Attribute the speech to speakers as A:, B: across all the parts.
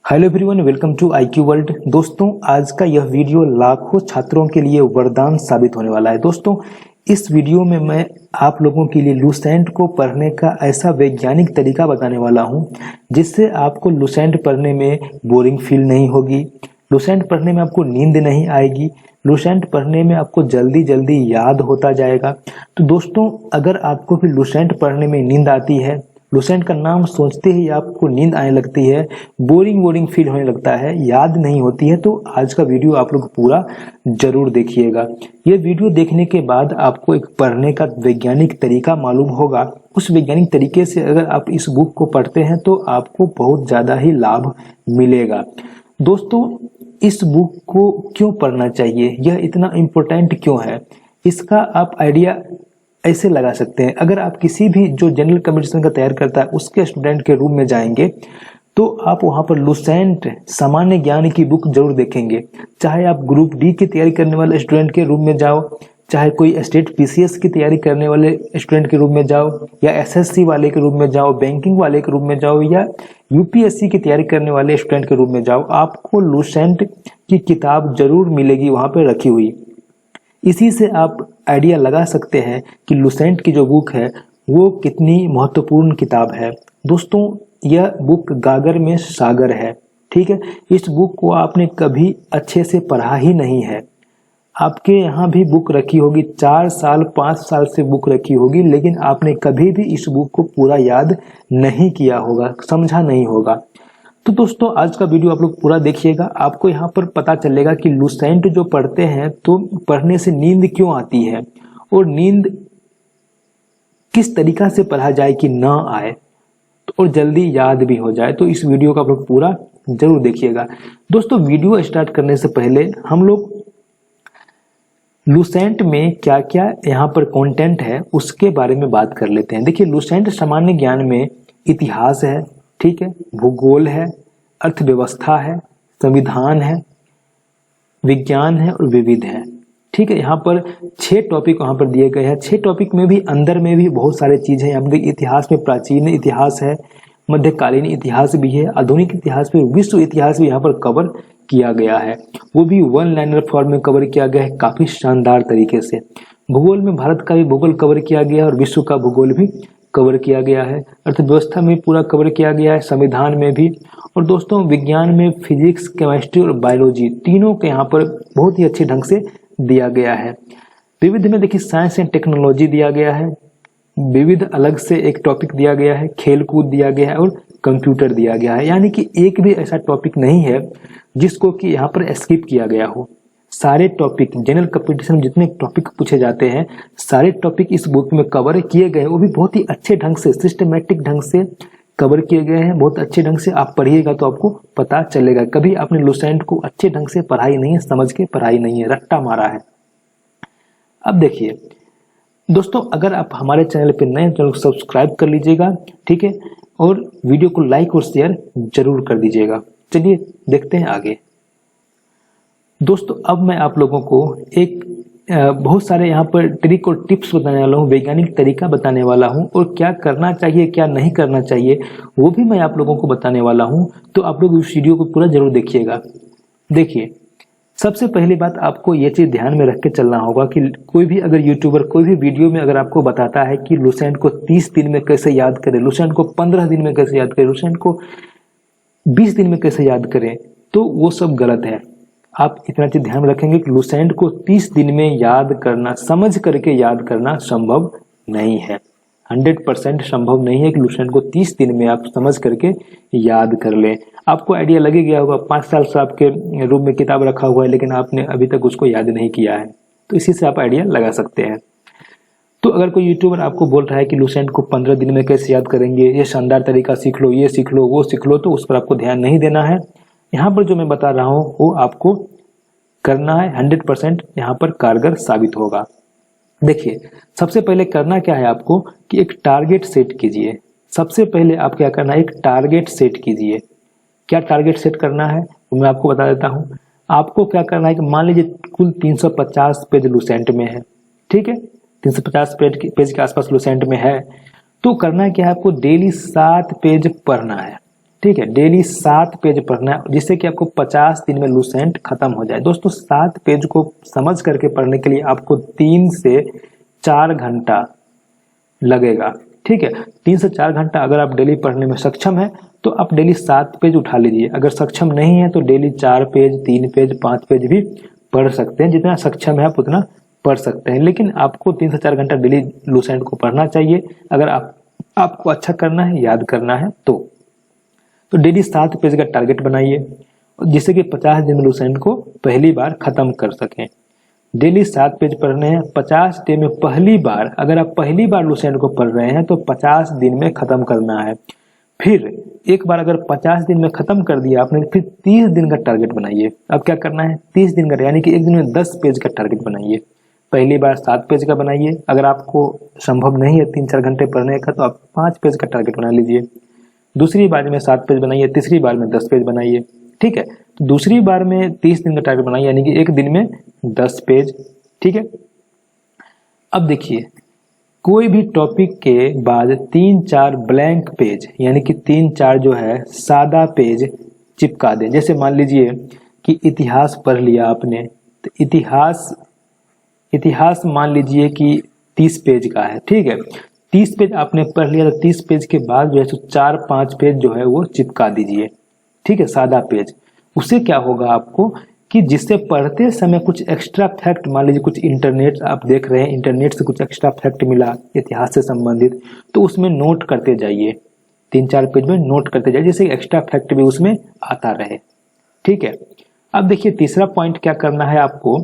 A: Hello everyone, welcome to IQ world. दोस्तों, आज का यह वीडियो लाखों छात्रों के लिए वरदान साबित होने वाला है। दोस्तों, इस वीडियो में मैं आप लोगों के लिए लुसेंट को पढ़ने का ऐसा वैज्ञानिक तरीका बताने वाला हूं जिससे आपको लुसेंट पढ़ने में बोरिंग फील नहीं होगी, लुसेंट पढ़ने में आपको नींद नहीं आएगी, लुसेंट पढ़ने में आपको जल्दी जल्दी याद होता जाएगा। तो दोस्तों, अगर आपको भी लुसेंट पढ़ने में नींद आती है, लुसेंट का नाम सोचते ही आपको नींद आने लगती है, बोरिंग फील होने लगता है, याद नहीं होती है, तो आज का वीडियो आप लोग पूरा जरूर देखिएगा। ये वीडियो देखने के बाद आपको एक पढ़ने का वैज्ञानिक तरीका मालूम होगा। उस वैज्ञानिक तरीके से अगर आप इस बुक को पढ़ते हैं तो आपको बहुत ज्यादा ही लाभ मिलेगा। दोस्तों, इस बुक को क्यों पढ़ना चाहिए, यह इतना इम्पोर्टेंट क्यों है, इसका आप आइडिया ऐसे लगा सकते हैं। अगर आप किसी भी जो जनरल कंपटीशन का तैयार करता है उसके स्टूडेंट के रूम में जाएंगे तो आप वहां पर लुसेंट सामान्य ज्ञान की बुक जरूर देखेंगे। चाहे आप ग्रुप डी की तैयारी करने वाले स्टूडेंट के रूम में जाओ, चाहे कोई स्टेट PCS की तैयारी करने वाले स्टूडेंट के रूम में जाओ, या SSC वाले के रूम में जाओ, बैंकिंग वाले के रूम में जाओ, या UPSC की तैयारी करने वाले स्टूडेंट के रूम में जाओ, आपको लुसेंट की किताब जरूर मिलेगी वहां पर रखी हुई। इसी से आप आइडिया लगा सकते हैं कि लुसेंट की जो बुक है वो कितनी महत्वपूर्ण किताब है। दोस्तों, यह बुक गागर में सागर है, ठीक है। इस बुक को आपने कभी अच्छे से पढ़ा ही नहीं है। आपके यहाँ भी बुक रखी होगी, 4 साल 5 साल से बुक रखी होगी, लेकिन आपने कभी भी इस बुक को पूरा याद नहीं किया होगा, समझा नहीं होगा। तो दोस्तों, आज का वीडियो आप लोग पूरा देखिएगा। आपको यहाँ पर पता चलेगा कि लुसेंट जो पढ़ते हैं तो पढ़ने से नींद क्यों आती है और नींद किस तरीका से पढ़ा जाए कि ना आए और जल्दी याद भी हो जाए। तो इस वीडियो को आप लोग पूरा जरूर देखिएगा। दोस्तों, वीडियो स्टार्ट करने से पहले हम लोग लुसेंट में क्या क्या यहाँ पर कंटेंट है उसके बारे में बात कर लेते हैं। देखिए, लुसेंट सामान्य ज्ञान में इतिहास है, ठीक है, भूगोल है, अर्थव्यवस्था है, संविधान है, विज्ञान है और विविध है, ठीक है। यहाँ पर 6 टॉपिक वहां पर दिए गए हैं। 6 टॉपिक में भी अंदर में भी बहुत सारे चीज है। यहाँ पर इतिहास में प्राचीन इतिहास है, मध्यकालीन इतिहास भी है, आधुनिक इतिहास भी, विश्व इतिहास भी यहाँ पर कवर किया गया है। वो भी 1 लाइनर फॉर्म में कवर किया गया है, काफी शानदार तरीके से। भूगोल में भारत का भी भूगोल कवर किया गया है और विश्व का भूगोल भी कवर किया गया है। अर्थव्यवस्था में पूरा कवर किया गया है, संविधान में भी। और दोस्तों, विज्ञान में फिजिक्स, केमिस्ट्री और बायोलॉजी तीनों के यहाँ पर बहुत ही अच्छे ढंग से दिया गया है। विविध में देखिए साइंस एंड टेक्नोलॉजी दिया गया है, विविध अलग से एक टॉपिक दिया गया है, खेल कूद दिया गया है और कंप्यूटर दिया गया है। यानी कि एक भी ऐसा टॉपिक नहीं है जिसको कि यहाँ पर स्किप किया गया हो। सारे टॉपिक, जनरल कंपटीशन में जितने टॉपिक पूछे जाते हैं सारे टॉपिक इस बुक में कवर किए गए हैं। वो भी बहुत ही अच्छे ढंग से, सिस्टमेटिक ढंग से कवर किए गए हैं। बहुत अच्छे ढंग से आप पढ़िएगा तो आपको पता चलेगा। कभी आपने लुसेंट को अच्छे ढंग से पढ़ाई नहीं है, समझ के पढ़ाई नहीं है, रट्टा मारा है। अब देखिए दोस्तों, अगर आप हमारे चैनल पे नए हैं तो सब्सक्राइब कर लीजिएगा, ठीक है, और वीडियो को लाइक और शेयर जरूर कर दीजिएगा। चलिए देखते हैं आगे। दोस्तों, अब मैं आप लोगों को एक बहुत सारे यहाँ पर ट्रिक और टिप्स बताने वाला हूँ, वैज्ञानिक तरीका बताने वाला हूँ, और क्या करना चाहिए क्या नहीं करना चाहिए वो भी मैं आप लोगों को बताने वाला हूँ। तो आप लोग इस वीडियो को पूरा जरूर देखिएगा। देखिए, सबसे पहली बात आपको ये चीज ध्यान में रख के चलना होगा कि कोई भी अगर यूट्यूबर कोई भी वीडियो में अगर आपको बताता है कि लुसेंट को 30 दिन में कैसे याद करें, लुसेंट को 15 दिन में कैसे याद करें, लुसेंट को 20 दिन में कैसे याद करें, तो वो सब गलत है। आप इतना चीज ध्यान में रखेंगे कि लुसेंट को 30 दिन में याद करना, समझ करके याद करना संभव नहीं है। 100% संभव नहीं है कि लुसेंट को 30 दिन में आप समझ करके याद कर लें। आपको आइडिया लगे गया होगा, 5 साल से आपके रूम में किताब रखा हुआ है लेकिन आपने अभी तक उसको याद नहीं किया है, तो इसी से आप आइडिया लगा सकते हैं। तो अगर कोई यूट्यूबर आपको बोल रहा है कि लुसेंट को 15 दिन में कैसे याद करेंगे, ये शानदार तरीका सीख लो, ये सीख लो, वो सीख लो, तो उस पर आपको ध्यान नहीं देना है। यहाँ पर जो मैं बता रहा हूँ वो आपको करना है, 100% यहाँ पर कारगर साबित होगा। देखिए, सबसे पहले करना क्या है आपको कि एक टारगेट सेट कीजिए। सबसे पहले आप क्या करना है, एक टारगेट सेट कीजिए। क्या टारगेट सेट करना है वो मैं आपको बता देता हूँ। आपको क्या करना है कि मान लीजिए कुल 350 पेज लुसेंट में है, ठीक है, 350 पेज के आसपास लुसेंट में है, तो करना क्या है आपको, डेली 7 पेज पढ़ना है। ठीक है, डेली 7 पेज पढ़ना है, जिससे कि आपको 50 दिन में लूसेंट खत्म हो जाए। दोस्तों 7 पेज को समझ करके पढ़ने के लिए आपको 3 से 4 घंटा लगेगा। ठीक है, 3 से 4 घंटा अगर आप डेली पढ़ने में सक्षम है तो आप डेली 7 पेज उठा लीजिए। अगर सक्षम नहीं है तो डेली 4 पेज, 3 पेज, 5 पेज भी पढ़ सकते हैं। जितना सक्षम है आप उतना पढ़ सकते हैं, लेकिन आपको 3 से 4 घंटा डेली लूसेंट को पढ़ना चाहिए अगर आपको अच्छा करना है, याद करना है तो डेली 7 पेज का टारगेट बनाइए, जिससे कि 50 दिन में लूसेंट को पहली बार खत्म कर सकें। डेली 7 पेज पढ़ने हैं, 50 डे में पहली बार, अगर आप पहली बार लूसेंट को पढ़ रहे हैं तो 50 दिन में खत्म करना है। फिर एक बार अगर 50 दिन में खत्म कर दिया आपने, फिर 30 दिन का टारगेट बनाइए। अब क्या करना है, 30 दिन का, यानी कि एक दिन में 10 पेज का टारगेट बनाइए। पहली बार 7 पेज का बनाइए, अगर आपको संभव नहीं है 3-4 घंटे पढ़ने का तो आप 5 पेज का टारगेट बना लीजिए। दूसरी बार में 7 पेज बनाइए, तीसरी बार में 10 पेज बनाइए। ठीक है, तो दूसरी बार में 30 दिन का टारगेट बनाइए, यानी कि एक दिन में 10 पेज। ठीक है, अब देखिए कोई भी टॉपिक के बाद 3-4 ब्लैंक पेज, यानी कि 3-4 जो है सादा पेज चिपका दें। जैसे मान लीजिए कि इतिहास पढ़ लिया आपने, तो इतिहास मान लीजिए कि 30 पेज का है। ठीक है, 30 पेज आपने पढ़ लिया तो 30 पेज के बाद जो है 4-5 पेज जो है वो चिपका दीजिए। ठीक है, सादा पेज। उससे क्या होगा आपको कि जिससे पढ़ते समय कुछ एक्स्ट्रा फैक्ट, मान लीजिए कुछ इंटरनेट आप देख रहे हैं, इंटरनेट से कुछ एक्स्ट्रा फैक्ट मिला इतिहास से संबंधित, तो उसमें नोट करते जाइए, 3-4 पेज में नोट करते जाइए, जिससे एक्स्ट्रा फैक्ट भी उसमें आता रहे। ठीक है, अब देखिए तीसरा पॉइंट क्या करना है आपको,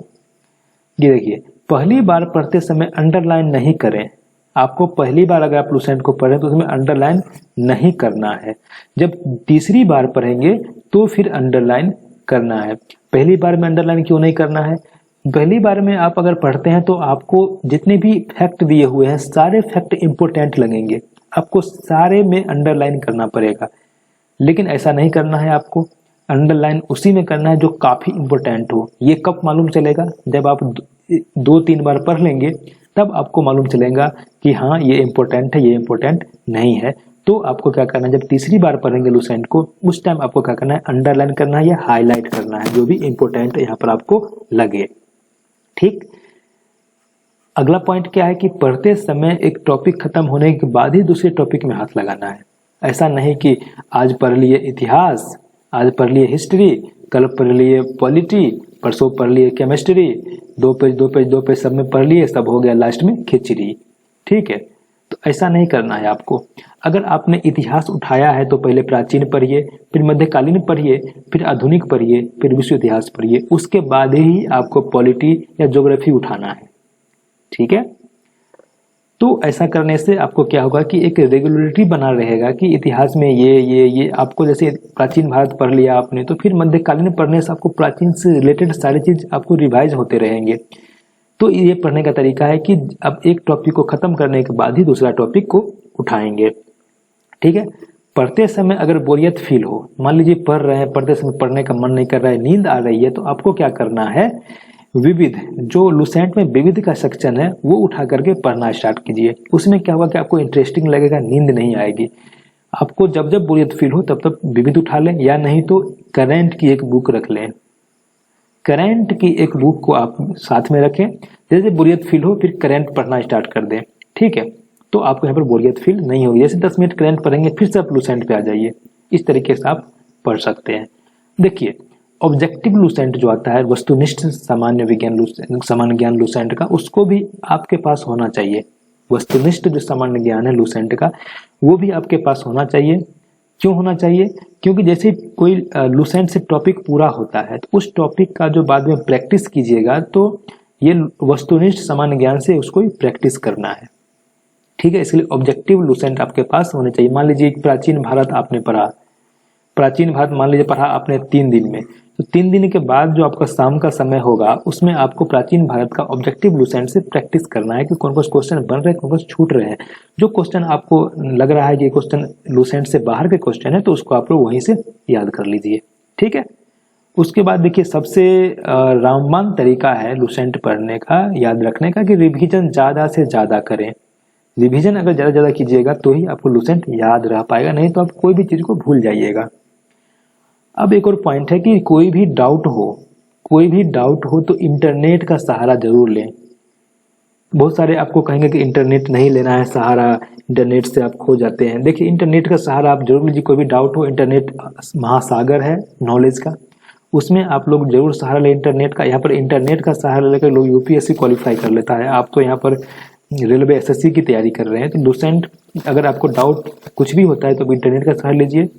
A: ये देखिए पहली बार पढ़ते समय अंडरलाइन नहीं करें। आपको पहली बार अगर आप लूसेंट को पढ़ें तो उसमें अंडरलाइन नहीं करना है। जब तीसरी बार पढ़ेंगे तो फिर अंडरलाइन करना है। पहली बार में अंडरलाइन क्यों नहीं करना है? पहली बार में आप अगर पढ़ते हैं तो आपको जितने भी फैक्ट दिए हुए हैं सारे फैक्ट इंपोर्टेंट लगेंगे, आपको सारे में अंडरलाइन करना पड़ेगा। लेकिन ऐसा नहीं करना है, आपको अंडरलाइन उसी में करना है जो काफी इंपोर्टेंट हो। ये कब मालूम चलेगा? जब आप 2-3 बार पढ़ लेंगे तब आपको मालूम चलेगा कि हाँ ये इंपॉर्टेंट है, ये इंपॉर्टेंट नहीं है। तो आपको क्या करना है, जब तीसरी बार पढ़ेंगे लूसेंट को, उस टाइम आपको क्या करना है, अंडरलाइन करना है या हाईलाइट करना है, जो भी इंपॉर्टेंट यहाँ पर आपको लगे। ठीक, अगला पॉइंट क्या है कि पढ़ते समय एक टॉपिक खत्म होने के बाद ही दूसरे टॉपिक में हाथ लगाना है। ऐसा नहीं कि आज पढ़ लिए इतिहास, आज पढ़ लिए हिस्ट्री, कल पढ़ लिए पॉलिटी, परसों पढ़ लिए केमिस्ट्री, 2 पेज सब में पढ़ लिए, सब हो गया लास्ट में खिचड़ी। ठीक है, तो ऐसा नहीं करना है आपको। अगर आपने इतिहास उठाया है तो पहले प्राचीन पढ़िए, फिर मध्यकालीन पढ़िए, फिर आधुनिक पढ़िए, फिर विश्व इतिहास पढ़िए, उसके बाद ही आपको पॉलिटी या ज्योग्राफी उठाना है। ठीक है, तो ऐसा करने से आपको क्या होगा कि एक रेगुलरिटी बना रहेगा कि इतिहास में ये आपको, जैसे प्राचीन भारत पढ़ लिया आपने तो फिर मध्यकालीन पढ़ने से आपको प्राचीन से रिलेटेड सारी चीज आपको रिवाइज होते रहेंगे। तो ये पढ़ने का तरीका है कि अब एक टॉपिक को खत्म करने के बाद ही दूसरा टॉपिक को उठाएंगे। ठीक है, पढ़ते समय अगर बोरियत फील हो, मान लीजिए पढ़ रहे हैं, पढ़ते समय पढ़ने का मन नहीं कर रहा है, नींद आ रही है, तो आपको क्या करना है, विविध, जो लूसेंट में विविध का सेक्शन है वो उठा करके पढ़ना स्टार्ट कीजिए। उसमें क्या होगा कि आपको इंटरेस्टिंग लगेगा, नींद नहीं आएगी। आपको जब जब बोरियत फील हो तब तब विविध उठा लें, या नहीं तो करंट की एक बुक रख लें। करंट की एक बुक को आप साथ में रखें, जैसे बोरियत फील हो फिर करंट पढ़ना स्टार्ट कर दें। ठीक है, तो आपको यहाँ पर बोरियत फील नहीं होगी। जैसे 10 मिनट करंट पढ़ेंगे फिर से आप लूसेंट पे आ जाइए। इस तरीके से आप पढ़ सकते हैं। देखिए ऑब्जेक्टिव लूसेंट जो आता है, वस्तुनिष्ठ सामान्य ज्ञान लूसेंट का, उसको भी आपके पास होना चाहिए। वस्तुनिष्ठ जो सामान्य ज्ञान है लूसेंट का, वो भी आपके पास होना चाहिए। क्यों होना चाहिए? क्योंकि जैसे कोई लूसेंट से टॉपिक पूरा होता है तो उस टॉपिक का जो बाद में प्रैक्टिस कीजिएगा, तो ये वस्तुनिष्ठ सामान्य ज्ञान से उसको प्रैक्टिस करना है। ठीक है, इसलिए ऑब्जेक्टिव लूसेंट आपके पास होने चाहिए। मान लीजिए प्राचीन भारत आपने पढ़ा, प्राचीन भारत मान लीजिए पढ़ा आपने 3 दिन में, तो 3 दिन के बाद जो आपका शाम का समय होगा उसमें आपको प्राचीन भारत का ऑब्जेक्टिव लूसेंट से प्रैक्टिस करना है कि कौन कौन क्वेश्चन बन रहे हैं, कौन कौन छूट रहे हैं। जो क्वेश्चन आपको लग रहा है कि क्वेश्चन लूसेंट से बाहर के क्वेश्चन है तो उसको आप लोग वहीं से याद कर लीजिए। ठीक है, उसके बाद देखिए सबसे रामबाण तरीका है लूसेंट पढ़ने का, याद रखने का, कि रिवीजन ज्यादा से ज्यादा करें। रिवीजन अगर ज़्यादा ज़्यादा कीजिएगा तो ही आपको लुसेंट याद रह पाएगा, नहीं तो आप कोई भी चीज़ को भूल जाइएगा। अब एक और पॉइंट है कि कोई भी डाउट हो तो इंटरनेट का सहारा जरूर लें। बहुत सारे आपको कहेंगे कि इंटरनेट नहीं लेना है सहारा, इंटरनेट से आप खो जाते हैं। देखिए इंटरनेट का सहारा आप जरूर लीजिए, कोई भी डाउट हो, इंटरनेट महासागर है नॉलेज का, उसमें आप लोग जरूर सहारा लें इंटरनेट का। यहाँ पर इंटरनेट का सहारा लेकर लोग यूपीएससी क्वालिफाई कर लेता है। आप तो यहाँ पर रेलवे एसएससी की तैयारी कर रहे हैं, तो लुसेंट अगर आपको डाउट कुछ भी होता है तो इंटरनेट का सहारा लीजिए।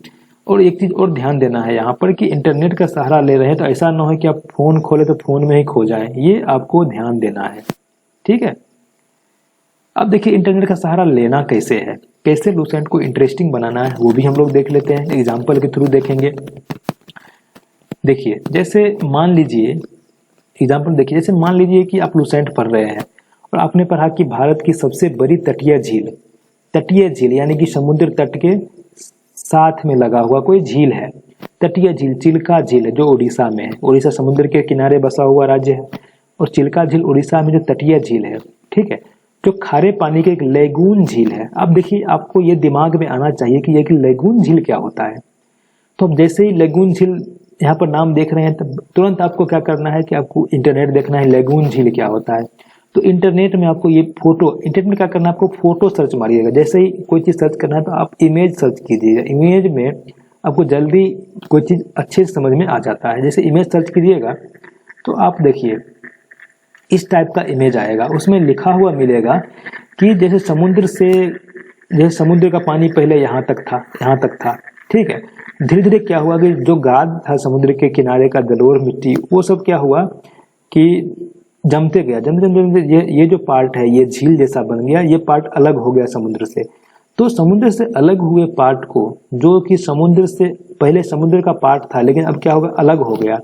A: और एक चीज़ और ध्यान देना है यहाँ पर कि इंटरनेट का सहारा ले रहे हैं तो ऐसा ना हो कि आप फ़ोन खोले तो फ़ोन में ही खो जाए, ये आपको ध्यान देना है, ठीक है। अब देखिए इंटरनेट का सहारा लेना कैसे है, कैसे लुसेंट को इंटरेस्टिंग बनाना है, वो भी हम लोग देख लेते हैं, एग्जाम्पल के थ्रू देखेंगे। देखिए जैसे मान लीजिए एग्जाम्पल देखिए, जैसे मान लीजिए कि आप लुसेंट पढ़ रहे हैं और आपने पढ़ा कि भारत की सबसे बड़ी तटीय झील यानी कि समुद्र तट के साथ में लगा हुआ कोई झील है, तटीय झील चिल्का झील है जो उड़ीसा में है। उड़ीसा समुद्र के किनारे बसा हुआ राज्य है और चिल्का झील उड़ीसा में जो तटीय झील है, ठीक है, जो खारे पानी के एक लेगून झील है। अब देखिए आपको ये दिमाग में आना चाहिए कि ये लेगून झील क्या होता है। तो अब जैसे ही लेगून झील यहाँ पर नाम देख रहे हैं तो तुरंत आपको क्या करना है कि आपको इंटरनेट देखना है, लेगून झील क्या होता है। तो इंटरनेट में आपको ये इंटरनेट में क्या करना है, आपको फोटो सर्च मारिएगा। जैसे ही कोई चीज़ सर्च करना है तो आप इमेज सर्च कीजिएगा, इमेज में आपको जल्दी कोई चीज़ अच्छे से समझ में आ जाता है। जैसे इमेज सर्च कीजिएगा तो आप देखिए इस टाइप का इमेज आएगा, उसमें लिखा हुआ मिलेगा कि जैसे समुद्र का पानी पहले यहाँ तक था, ठीक है। धीरे धीरे क्या हुआ कि जो गाद था समुद्र के किनारे का जलोढ़ मिट्टी, वो सब क्या हुआ कि जमते गया, जमते ये जो पार्ट है ये झील जैसा बन गया, ये पार्ट अलग हो गया समुद्र से। तो समुद्र से अलग हुए पार्ट को, जो कि समुद्र से पहले समुद्र का पार्ट था लेकिन अब क्या होगा, अलग हो गया,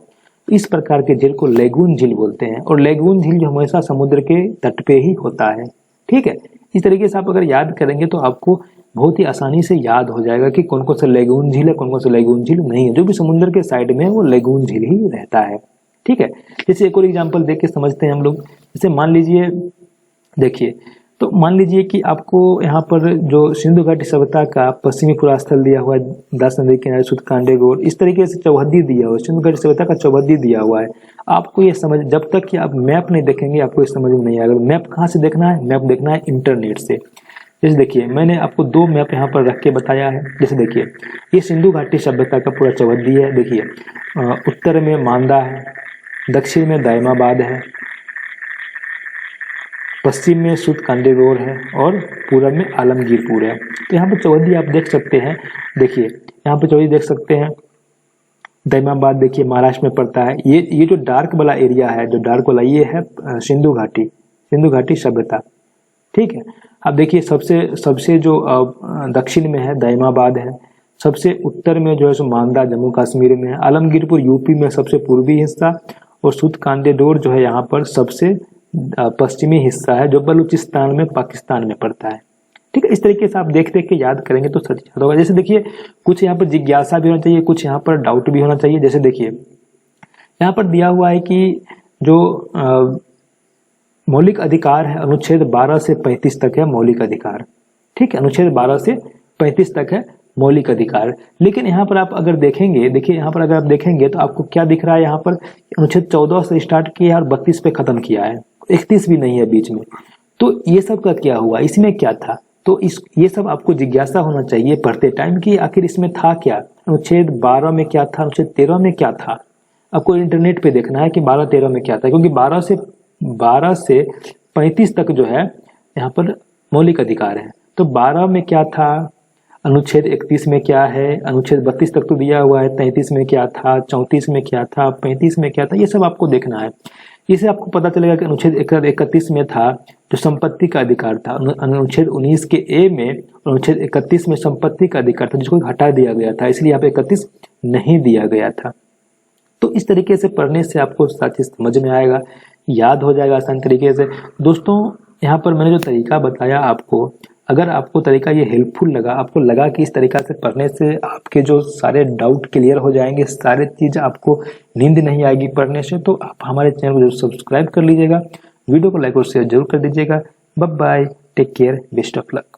A: इस प्रकार के झील को लेगून झील बोलते हैं। और लेगून झील जो हमेशा समुद्र के तट पे ही होता है, ठीक है। इस तरीके से आप अगर याद करेंगे तो आपको बहुत ही आसानी से याद हो जाएगा कि कौन कौन सा लेगून झील है, कौन कौन सा लेगून झील नहीं है। जो भी समुद्र के साइड में है वो लेगून झील ही रहता है, ठीक है। जैसे एक और एग्जाम्पल देख के समझते हैं हम लोग। जैसे मान लीजिए, देखिए तो मान लीजिए कि आपको यहाँ पर जो सिंधु घाटी सभ्यता का पश्चिमी पुरास्थल दिया हुआ है, 10 नदी किनारे सुतकांडे गोर, इस तरीके से चौहद्दी दिया हुआ है, सिंधु घाटी सभ्यता का चौहद्दी दिया हुआ है। आपको ये समझ, जब तक कि आप मैप नहीं देखेंगे आपको ये समझ में नहीं आएगा। मैप कहाँ से देखना है, मैप देखना है इंटरनेट से। जैसे देखिए मैंने आपको 2 मैप यहाँ पर रख के बताया है। जैसे देखिए ये सिंधु घाटी सभ्यता का पूरा चौहद्दी है। देखिए उत्तर में मांदा है, दक्षिण में दायमाबाद है, पश्चिम में सुतकांडेगोर है और पूरब में आलमगीरपुर है। तो यहाँ पर चौहद्दी आप देख सकते हैं। देखिए यहाँ पर चौहद्दी देख सकते हैं। दायमाबाद देखिए महाराष्ट्र में पड़ता है। ये जो डार्क वाला एरिया है, जो डार्क वाला ये है सिंधु घाटी सभ्यता, ठीक है। अब देखिए सबसे जो दक्षिण में है दायमाबाद है, सबसे उत्तर में जो है सो मांदा जम्मू कश्मीर में है, आलमगीरपुर यूपी में सबसे पूर्वी हिस्सा, और सुतकांडेडोर जो है यहाँ पर सबसे पश्चिमी हिस्सा है जो बलूचिस्तान में पाकिस्तान में पड़ता है, ठीक है। इस तरीके से आप देख के याद करेंगे तो सच याद होगा। जैसे देखिए कुछ यहाँ पर जिज्ञासा भी होना चाहिए, कुछ यहाँ पर डाउट भी होना चाहिए। जैसे देखिए यहाँ पर दिया हुआ है कि जो मौलिक अधिकार है अनुच्छेद 12 से 35 तक है मौलिक अधिकार, ठीक है। अनुच्छेद 12 से 35 तक है मौलिक अधिकार। लेकिन यहाँ पर आप अगर देखेंगे, देखिए यहाँ पर अगर आप देखेंगे तो आपको क्या दिख रहा है, यहाँ पर अनुच्छेद 14 से स्टार्ट किया है और 32 पे खत्म किया है, 31 भी नहीं है बीच में। तो ये सब का क्या हुआ, इसमें क्या था? तो ये सब आपको जिज्ञासा होना चाहिए पढ़ते टाइम कि आखिर इसमें था क्या, अनुच्छेद 12 में क्या था, अनुच्छेद 13 में क्या था। आपको इंटरनेट पे देखना है कि 12-13 में क्या था, क्योंकि 12 से 35 तक जो है यहाँ पर मौलिक अधिकार है। तो 12 में क्या था, अनुच्छेद 31 में क्या है, अनुच्छेद 32 तक तो दिया हुआ है, 33 में क्या था, 34 में क्या था, 35 में क्या था, ये सब आपको देखना है। इसे आपको पता चलेगा कि अनुच्छेद 31 में था जो संपत्ति का अधिकार था, अनुच्छेद 19 के ए में अनुच्छेद 31 में संपत्ति का अधिकार था जिसको हटा दिया गया था, इसलिए यहाँ पे 31 नहीं दिया गया था। तो इस तरीके से पढ़ने से आपको सारी चीज समझ में आएगा, याद हो जाएगा आसान तरीके से। दोस्तों यहाँ पर मैंने जो तरीका बताया आपको, अगर आपको तरीका ये हेल्पफुल लगा, आपको लगा कि इस तरीका से पढ़ने से आपके जो सारे डाउट क्लियर हो जाएंगे, सारे चीज़ आपको नींद नहीं आएगी पढ़ने से, तो आप हमारे चैनल को जरूर सब्सक्राइब कर लीजिएगा, वीडियो को लाइक और शेयर जरूर कर दीजिएगा। Bye bye. Take care, best of luck.